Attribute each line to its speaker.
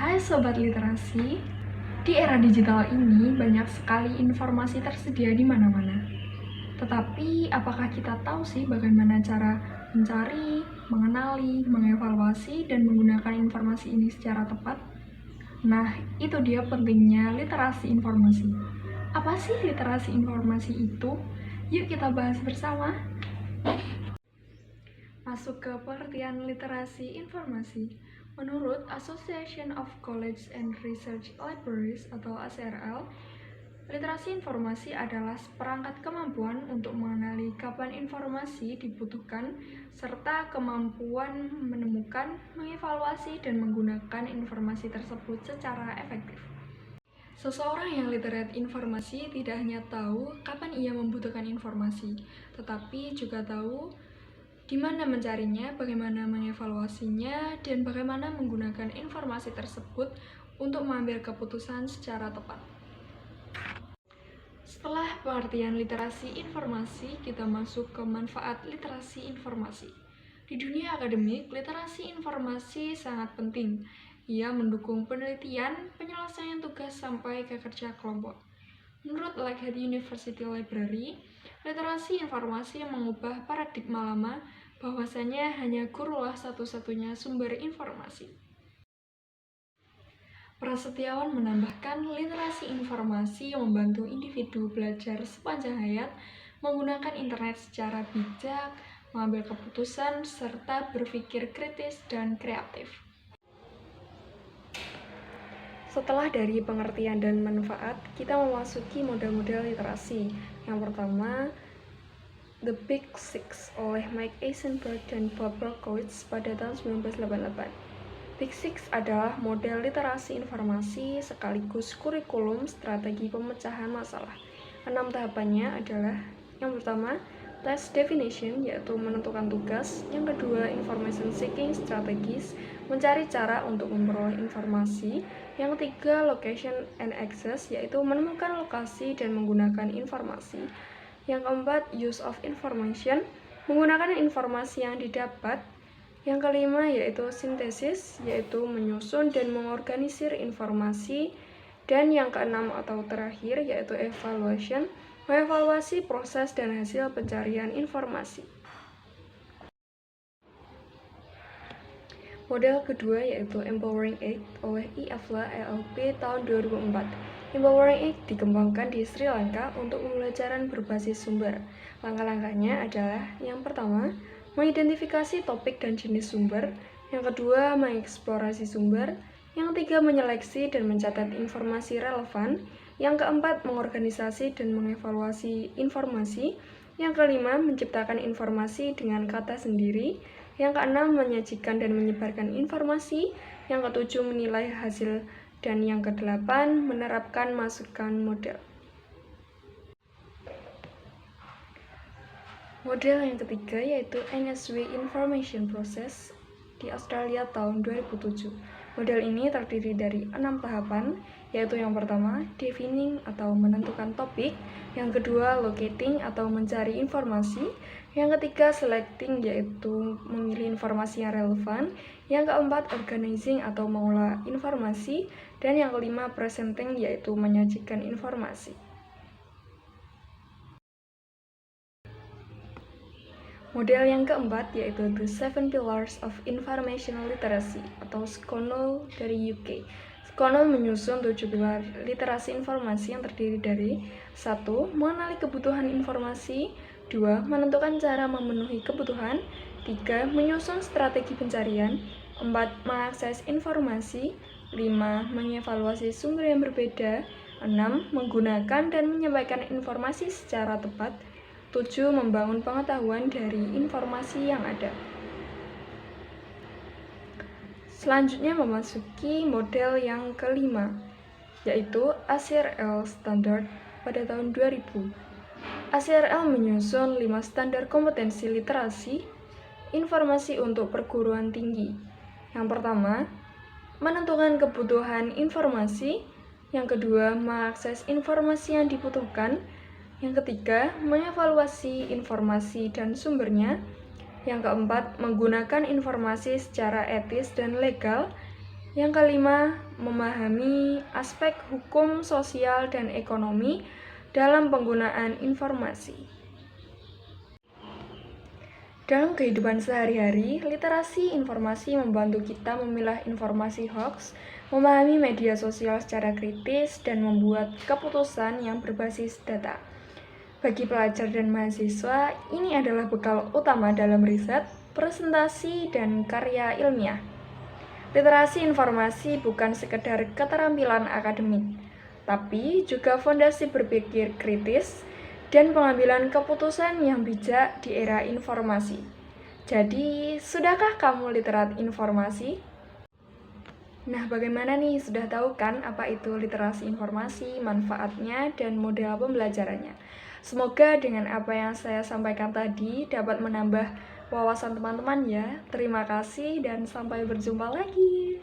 Speaker 1: Hai Sobat Literasi, di era digital ini banyak sekali informasi tersedia di mana-mana. Tetapi apakah kita tahu sih bagaimana cara mencari, mengenali, mengevaluasi, dan menggunakan informasi ini secara tepat? Nah, itu dia pentingnya literasi informasi. Apa sih literasi informasi itu? Yuk kita bahas bersama. Masuk ke pengertian literasi informasi. Menurut Association of College and Research Libraries atau ACRL, literasi informasi adalah seperangkat kemampuan untuk mengenali kapan informasi dibutuhkan serta kemampuan menemukan, mengevaluasi, dan menggunakan informasi tersebut secara efektif. Seseorang yang literate informasi tidak hanya tahu kapan ia membutuhkan informasi, tetapi juga tahu di mana mencarinya, bagaimana mengevaluasinya, dan bagaimana menggunakan informasi tersebut untuk mengambil keputusan secara tepat. Setelah pengertian literasi informasi, kita masuk ke manfaat literasi informasi. Di dunia akademik, literasi informasi sangat penting. Ia mendukung penelitian, penyelesaian tugas, sampai ke kerja kelompok. Menurut Lakehead University Library, literasi informasi yang mengubah paradigma lama bahwasanya hanya gurulah satu-satunya sumber informasi. Prasetyawan menambahkan, literasi informasi yang membantu individu belajar sepanjang hayat, menggunakan internet secara bijak, mengambil keputusan, serta berpikir kritis dan kreatif. Setelah dari pengertian dan manfaat, kita memasuki model-model literasi. Yang pertama, The Big Six oleh Mike Eisenberg dan Bob Berkowitz pada tahun 1988. Big Six adalah model literasi informasi sekaligus kurikulum strategi pemecahan masalah. 6 tahapannya adalah: yang pertama, task definition, yaitu menentukan tugas. Yang kedua, information seeking strategies, mencari cara untuk memperoleh informasi. Yang ketiga, location and access, yaitu menemukan lokasi dan menggunakan informasi. Yang keempat, use of information, menggunakan informasi yang didapat. Yang kelima yaitu sintesis, yaitu menyusun dan mengorganisir informasi. Dan yang keenam atau terakhir yaitu evaluation, mengevaluasi proses dan hasil pencarian informasi. Model kedua yaitu Empowering 8 oleh I. Afla LLP tahun 2004. Empowering 8 dikembangkan di Sri Lanka untuk pembelajaran berbasis sumber. Langkah-langkahnya adalah: yang pertama, mengidentifikasi topik dan jenis sumber. Yang kedua, mengeksplorasi sumber. Yang ketiga, menyeleksi dan mencatat informasi relevan. Yang keempat, mengorganisasi dan mengevaluasi informasi. Yang kelima, menciptakan informasi dengan kata sendiri. Yang keenam, menyajikan dan menyebarkan informasi. Yang ketujuh, menilai hasil. Dan yang kedelapan, menerapkan masukan model. Model yang ketiga yaitu NSW Information Process di Australia tahun 2007. Model ini terdiri dari 6 tahapan, yaitu yang pertama, defining atau menentukan topik. Yang kedua, locating atau mencari informasi. Yang ketiga, selecting, yaitu memilih informasi yang relevan. Yang keempat, organizing atau mengolah informasi. Dan yang kelima, presenting, yaitu menyajikan informasi. Model yang keempat yaitu The Seven Pillars of Informational Literacy atau SCONOL dari UK. SCONOL menyusun 7 pilar literasi informasi yang terdiri dari: 1. Mengenali kebutuhan informasi. 2. Menentukan cara memenuhi kebutuhan. 3. Menyusun strategi pencarian. 4. Mengakses informasi. 5. Mengevaluasi sumber yang berbeda. 6. Menggunakan dan menyampaikan informasi secara tepat. 7. Membangun pengetahuan dari informasi yang ada. Selanjutnya memasuki model yang kelima, yaitu ACRL Standard pada tahun 2000. ACRL menyusun 5 standar kompetensi literasi informasi untuk perguruan tinggi. Yang pertama, menentukan kebutuhan informasi. Yang kedua, mengakses informasi yang dibutuhkan. Yang ketiga, mengevaluasi informasi dan sumbernya. Yang keempat, menggunakan informasi secara etis dan legal. Yang kelima, memahami aspek hukum, sosial, dan ekonomi dalam penggunaan informasi. Dalam kehidupan sehari-hari, literasi informasi membantu kita memilah informasi hoax, memahami media sosial secara kritis, dan membuat keputusan yang berbasis data. Bagi pelajar dan mahasiswa, ini adalah bekal utama dalam riset, presentasi, dan karya ilmiah. Literasi informasi bukan sekedar keterampilan akademik, tapi juga fondasi berpikir kritis dan pengambilan keputusan yang bijak di era informasi. Jadi, sudahkah kamu literat informasi? Nah, bagaimana nih? Sudah tahu kan apa itu literasi informasi, manfaatnya, dan model pembelajarannya? Semoga dengan apa yang saya sampaikan tadi dapat menambah wawasan teman-teman ya. Terima kasih dan sampai berjumpa lagi.